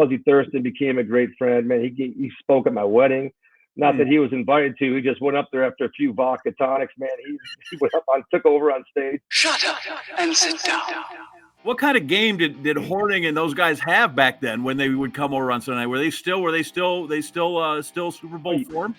Fuzzy Thurston became a great friend. Man, he spoke at my wedding. Not that he was invited to. He just went up there after a few vodka tonics. Man, he went up on, took over on stage. Shut up and sit down. What kind of game did Hornung and those guys have back then when they would come over on Sunday night? Were they still Super Bowl form?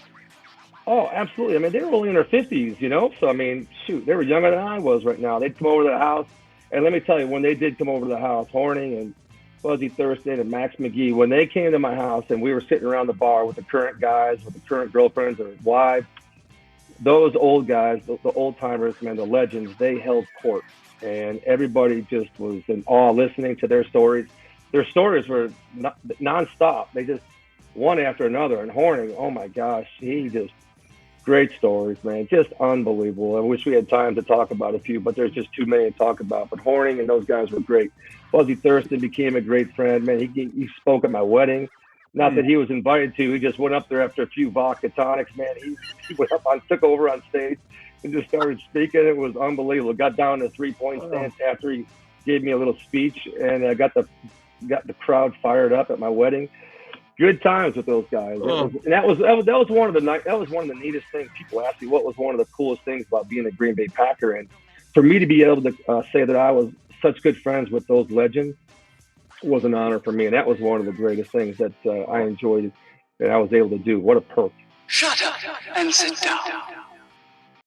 Oh, absolutely. I mean, they were only in their 50s, you know? So, I mean, shoot, they were younger than I was right now. They'd come over to the house. And let me tell you, when they did come over to the house, Hornung and Fuzzy Thurston and Max McGee, when they came to my house and we were sitting around the bar with the current guys, with the current girlfriends or wives, those old guys, the old timers, man, the legends, they held court. And everybody just was in awe listening to their stories. Their stories were nonstop. They just one after another. And Hornung, oh my gosh, he just great stories, man. Just unbelievable. I wish we had time to talk about a few, but there's just too many to talk about. But Hornung and those guys were great. Fuzzy Thurston became a great friend, man. He spoke at my wedding. Not that he was invited to. He just went up there after a few vodka tonics, man. He went up on, took over on stage and just started speaking. It was unbelievable. Got down to 3-point stance after he gave me a little speech, and I got the crowd fired up at my wedding. Good times with those guys. That was one of the neatest things. People ask me what was one of the coolest things about being a Green Bay Packer, and for me to be able to say that I was such good friends with those legends was an honor for me, and that was one of the greatest things that I enjoyed that I was able to do. What a perk. Shut up and sit down.